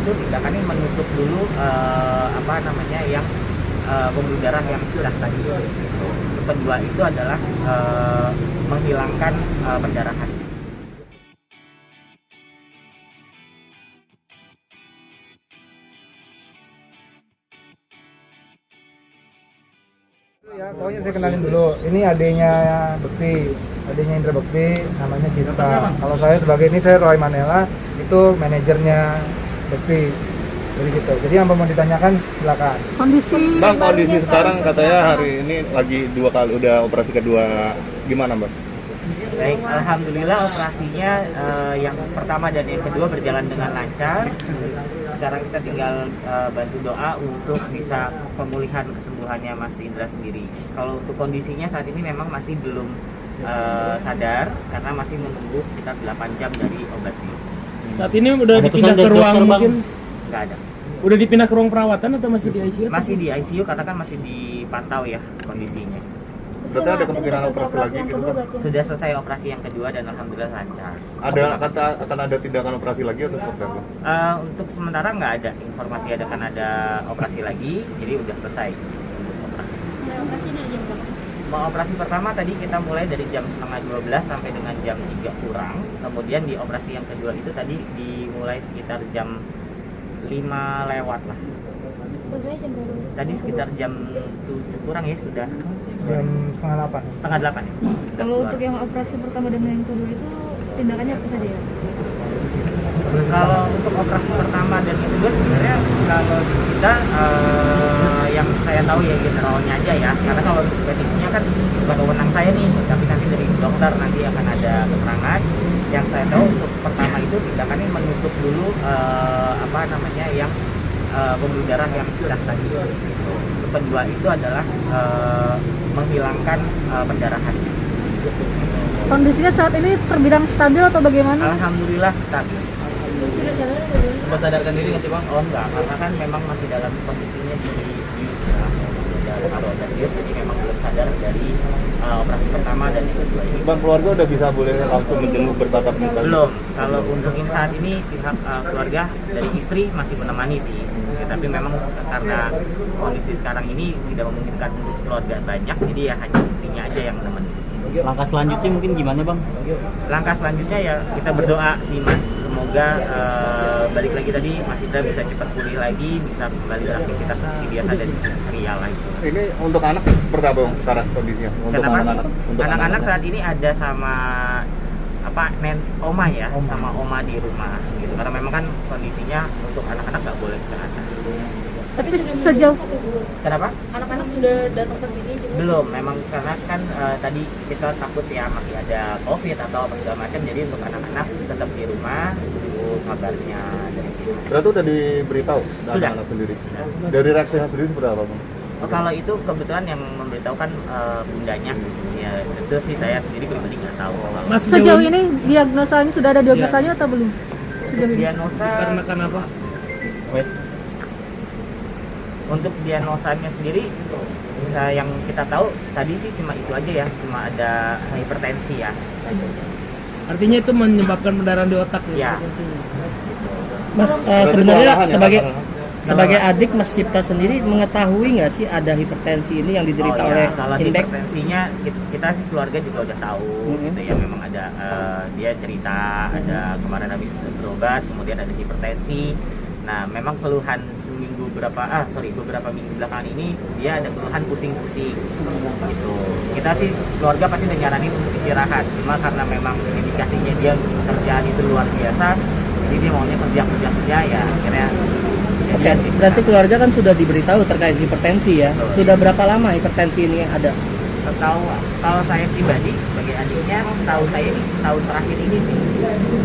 itu tindakannya menutup dulu yang pembuluh darah yang sudah tadi. Gitu. Kedua itu adalah menghilangkan pendarahan. Ya, pokoknya saya kenalin dulu. Ini adiknya Bekti, adiknya Indra Bekti, namanya Cinta. Kalau saya sebagai ini saya Roy Manela, itu manajernya Bekti. Jadi gitu. Jadi yang mau ditanyakan silakan. Kondisi sekarang katanya hari ini lagi 2 kali udah operasi kedua, gimana Bang? Baik, alhamdulillah operasinya yang pertama dan yang kedua berjalan dengan lancar. Sekarang kita tinggal bantu doa untuk bisa pemulihan kesembuhannya Mas Indra sendiri. Kalau untuk kondisinya saat ini memang masih belum sadar karena masih menunggu sekitar 8 jam dari obatnya. Saat ini udah dipindah ke ruang mungkin? Nggak ada. Udah dipindah ke ruang perawatan atau masih di ICU? Masih di ICU karena kan masih dipantau ya kondisinya. Berarti ada kemungkinan operasi lagi gitu kan? Sudah selesai operasi yang kedua dan alhamdulillah lancar. Akan ada tindakan operasi lagi atau seperti apa? Untuk sementara nggak ada informasi akan ada operasi lagi, jadi udah selesai operasi. Mau operasi pertama tadi kita mulai dari jam setengah 12 sampai dengan jam 3 kurang. Kemudian di operasi yang kedua itu tadi dimulai sekitar jam 5 lewat lah. Sebenarnya jam berapa? Tadi sekitar jam 7 kurang ya sudah. Jam setengah 8. Setengah 8 ya. Kalau untuk yang operasi pertama dan yang kedua itu tindakannya apa saja ya? Kalau untuk operasi pertama dan yang kedua sebenarnya kalau di kita yang saya tahu ya generalnya aja ya, karena kalau untuk spesifiknya kan bukan wewenang saya nih, tapi nanti dari dokter nanti akan ada keterangan. Yang saya tahu untuk pertama itu tindakannya menutup dulu yang pembuluh darah yang sudah tadi. Gitu. Kedua itu adalah menghilangkan pendarahan. Kondisinya saat ini terbilang stabil atau bagaimana? Alhamdulillah stabil. Sudah sadar atau belum? Sudah sadarkan diri nggak sih Bang? Oh enggak, karena kan memang masih dalam kondisinya di bius ya. Kalau dan bius jadi memang belum sadar dari operasi pertama dan yang kedua ini. Bang, keluarga udah bisa boleh langsung menjenguk bertatap muka? Belum. Kalau untuk saat ini pihak keluarga dari istri masih menemani sih. Ya, tapi memang karena kondisi sekarang ini tidak memungkinkan untuk keluarga banyak, jadi ya hanya istrinya aja yang menemani. Langkah selanjutnya mungkin gimana Bang? Langkah selanjutnya ya kita berdoa sih Mas, semoga balik lagi tadi Mas Indra bisa cepat pulih lagi, bisa kembali beraktivitas seperti biasa dan ceria lagi. Ini untuk anak seperti apa Bang sekarang kondisinya? Untuk Kenapa? anak-anak? Anak-anak saat ini ada sama oma ya, sama oma di rumah gitu. Karena memang kan kondisinya untuk anak-anak nggak boleh ke atas. Tapi sejauh Kenapa? Anak-anak sudah datang ke sini juga? Belum, memang karena kan tadi kita takut ya masih ada COVID atau apa segala macam, jadi untuk anak-anak tetap di rumah, tunggu kabarnya dari sini. Berarti udah diberitahu Sudah. anak-anak sendiri? Dari reaksinya sendiri seperti apa Bang? Kalau itu kebetulan yang memberitahukan bundanya, ya itu sih saya sendiri pribadi nggak tahu. Mas, sejauh ini diagnosanya sudah ada diagnosanya atau belum? Sejauh ini. Diagnosa karena kenapa? untuk diagnosanya sendiri yang kita tahu tadi sih cuma itu aja ya, cuma ada hipertensi ya. Artinya itu menyebabkan pendarahan di otak Ya. Mas, sebenarnya sebagai adik Mas Cipta sendiri mengetahui nggak sih ada hipertensi ini yang diderita oleh Kalau Indek? hipertensinya kita sih keluarga juga udah tahu gitu ya, memang ada dia cerita ada kemarin habis berobat kemudian ada hipertensi. Nah memang keluhan beberapa minggu belakangan ini dia ada keluhan pusing-pusing gitu. Kita sih keluarga pasti udah nyaranin untuk istirahat, cuma karena memang indikasinya dia kerjaan itu luar biasa, jadi dia maunya kerja ya akhirnya. Oke, berarti keluarga kan sudah diberitahu terkait hipertensi ya. Betul. Sudah berapa lama hipertensi ini ada? Kalau saya pribadi sebagai adiknya tahu saya ini tahun terakhir ini sih.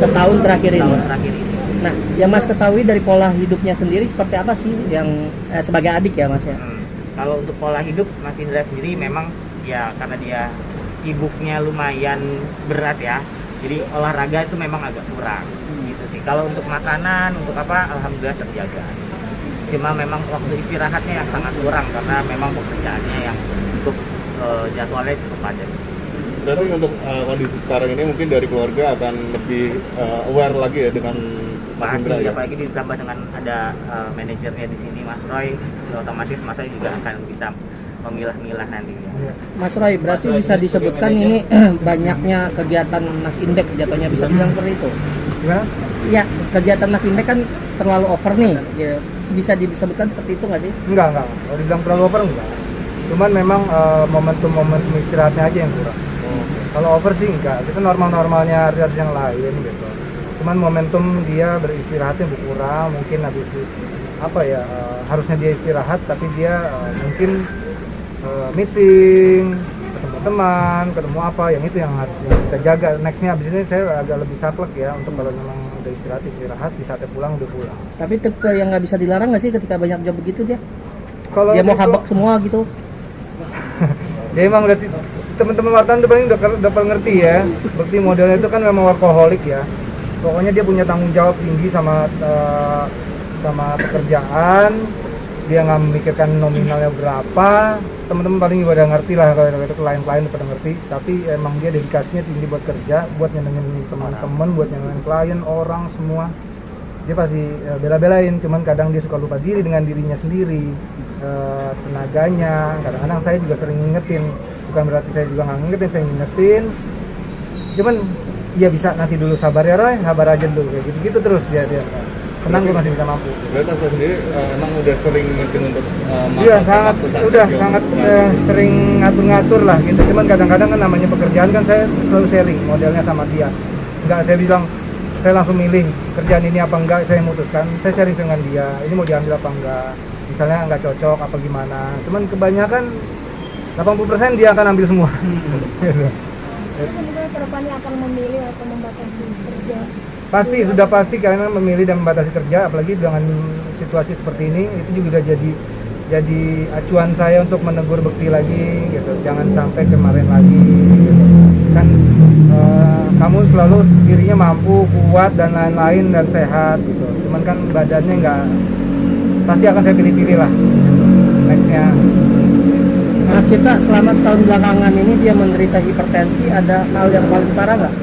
Setahun terakhir ini. Tahun terakhir ini. Nah, yang Mas ketahui dari pola hidupnya sendiri seperti apa sih yang sebagai adik ya Mas ya? Kalau untuk pola hidup Mas Indra sendiri memang ya karena dia sibuknya lumayan berat ya. Jadi olahraga itu memang agak kurang gitu sih. Kalau untuk makanan, untuk apa alhamdulillah terjaga. Cuma memang waktu istirahatnya yang sangat kurang karena memang pekerjaannya yang cukup jadwalnya cukup padat. Berarti untuk kondisi sekarang ini mungkin dari keluarga akan lebih aware lagi ya dengan Mas Indra, pasti ya? apalagi ditambah dengan ada manajernya di sini Mas Roy, otomatis Mas Roy juga akan bisa memilah-milah nantinya. Mas Roy, berarti bisa disebutkan ini banyaknya kegiatan Mas Indek jatuhnya bisa bilang seperti itu. Gimana? Ya, kegiatan Mas Indek kan terlalu over nih. Ya, bisa disebutkan seperti itu nggak sih? Enggak. Kalau dibilang terlalu over enggak. Cuman memang momentum istirahatnya aja yang kurang. Kalau over sih enggak. Itu normal-normalnya artis yang lain gitu. Cuman momentum dia beristirahatnya berkurang. Mungkin habis harusnya dia istirahat, tapi dia mungkin meeting, ketemu teman, ketemu apa, yang itu yang harus kita jaga. Nextnya abis ini saya agak lebih saklek ya, untuk kalau memang udah istirahat di saatnya pulang udah pulang. Tapi tipe yang nggak bisa dilarang nggak sih ketika banyak job begitu dia? Kalau Dia mau itu- habak semua gitu. dia emang udah teman-teman wartawan udah paling ngerti ya. Seperti modelnya itu kan memang workaholic ya. Pokoknya dia punya tanggung jawab tinggi sama pekerjaan. Dia nggak memikirkan nominalnya berapa. Teman-teman paling juga udah ngerti lah, kalau itu klien-klien udah pada ngerti. Tapi emang dia dedikasinya tinggi buat kerja, buat nyenengin teman-teman, buat nyenengin klien, orang semua. Dia pasti bela-belain, cuman kadang dia suka lupa diri dengan dirinya sendiri, tenaganya. Kadang-kadang saya juga sering ngingetin, bukan berarti saya juga nggak ngingetin, saya ngingetin. Cuman ya bisa, nanti dulu sabar ya Roy, sabar aja dulu, kayak gitu-gitu terus dia. Tenang, gue masih bisa mampu. Berarti saya sendiri emang udah sering mungkin untuk Iya, sangat sering ngatur-ngatur lah gitu. Cuman kadang-kadang kan namanya pekerjaan kan saya selalu sharing modelnya sama dia. Enggak saya bilang saya langsung milih kerjaan ini apa enggak, saya memutuskan. Saya sharing dengan dia, ini mau diambil apa enggak. Misalnya enggak cocok apa gimana. Cuman kebanyakan 80% dia akan ambil semua. Gitu. Jadi kemudian kedepannya akan memilih atau membatasi kerja. Sudah pasti karena memilih dan membatasi kerja, apalagi dengan situasi seperti ini, itu juga udah jadi acuan saya untuk menegur Bekti lagi gitu. Jangan sampai kemarin lagi gitu. Kan kamu selalu dirinya mampu, kuat dan lain-lain dan sehat gitu. Cuman kan badannya nggak, pasti akan saya pilih-pilih lah nextnya. Mas Cipta, selama setahun belakangan ini dia menderita hipertensi, ada hal yang paling parah nggak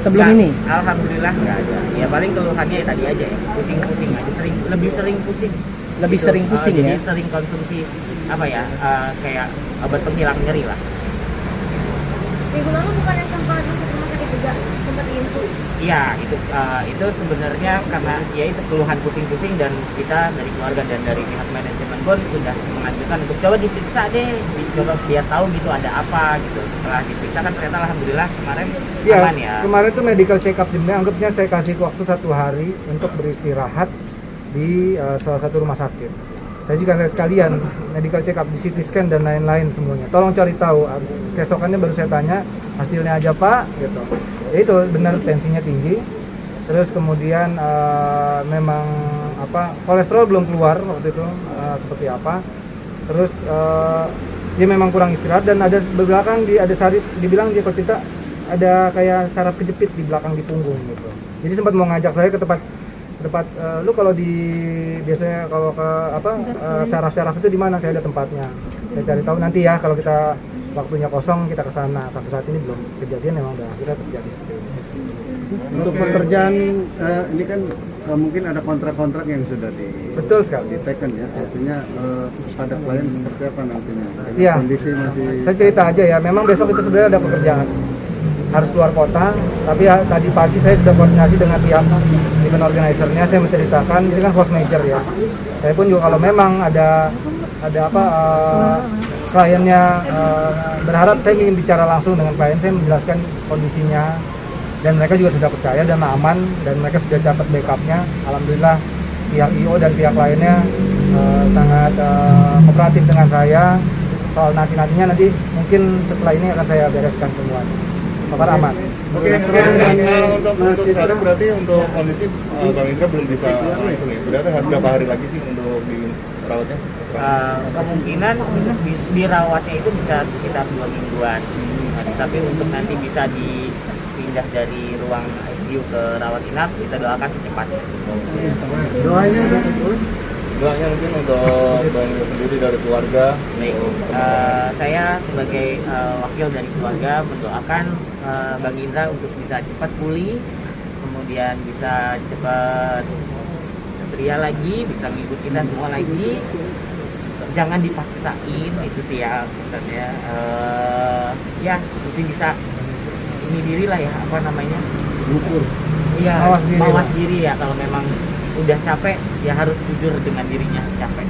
sebelum Nggak, ini? alhamdulillah nggak ada. Ya paling keluhannya ya tadi aja ya, pusing-pusing aja, lebih sering pusing. Lebih Gitu. sering pusing Jadi ya? sering konsumsi kayak obat penghilang nyeri lah. Minggu lalu bukannya sempat masuk rumah sakit juga, sempat diinfus. Iya, itu sebenarnya karena ya itu keluhan pusing-pusing, dan kita dari keluarga dan dari pihak manajemen pun sudah mengajukan untuk coba diperiksa deh, coba biar tahu gitu ada apa gitu. Setelah diperiksa kan ternyata alhamdulillah kemarin Iya, aman ya. kemarin tuh medical check up dimana anggapnya saya kasih waktu 1 hari untuk beristirahat di salah satu rumah sakit. Saya juga sekalian medical check up di CT scan dan lain-lain semuanya. Tolong cari tahu. Keesokannya baru saya tanya hasilnya aja Pak, gitu. Ya itu benar tensinya tinggi. Terus kemudian memang kolesterol belum keluar waktu itu seperti apa. Terus dia memang kurang istirahat dan ada belakang ada saraf, dibilang dia kalau kita ada kayak saraf kejepit di belakang di punggung gitu. Jadi sempat mau ngajak saya ke tempat lu kalau biasanya kalau ke saraf-saraf itu di mana, saya ada tempatnya. Saya cari tahu nanti ya, kalau kita waktunya kosong kita ke sana. Sampai saat ini belum kejadian, memang udah akhirnya terjadi seperti ini. Untuk pekerjaan ini kan mungkin ada kontrak-kontrak yang sudah Betul sekali. diteken ya, artinya pada klien seperti apa nantinya? Iya. Kondisi masih Saya cerita aja ya, memang besok itu sebenarnya ada pekerjaan, harus keluar kota, tapi ya, tadi pagi saya sudah koordinasi dengan pihak event organizer-nya. Saya menceritakan, ini kan force major ya. Saya pun juga kalau memang ada kliennya berharap, saya ingin bicara langsung dengan klien, saya menjelaskan kondisinya, dan mereka juga sudah percaya dan aman, dan mereka sudah dapat backupnya. Alhamdulillah pihak IO dan pihak lainnya sangat kooperatif dengan saya. Soal nantinya mungkin setelah ini akan saya bereskan semua. Kabar aman. Oke, untuk sekarang berarti untuk kondisi Bang Indra belum bisa langsung ya. Berarti berapa hari lagi sih untuk dirawatnya? Kemungkinan dirawatnya itu bisa sekitar 2 mingguan. Tapi untuk nanti bisa dipindah dari ruang ICU ke rawat inap, kita doakan secepatnya. doanya Doanya mungkin untuk Bang Indra sendiri dari keluarga. Baik, saya sebagai wakil dari keluarga mendoakan Bang Indra untuk bisa cepat pulih, kemudian kemudian bisa cepat ceria lagi, bisa ngikut kita semua lagi. Jangan dipaksain itu sih ya maksudnya. Ya mesti bisa ini diri lah ya, apa namanya, Ukur. iya, Mawas diri mawas lah. diri ya. Kalau memang udah capek ya harus jujur dengan dirinya capek.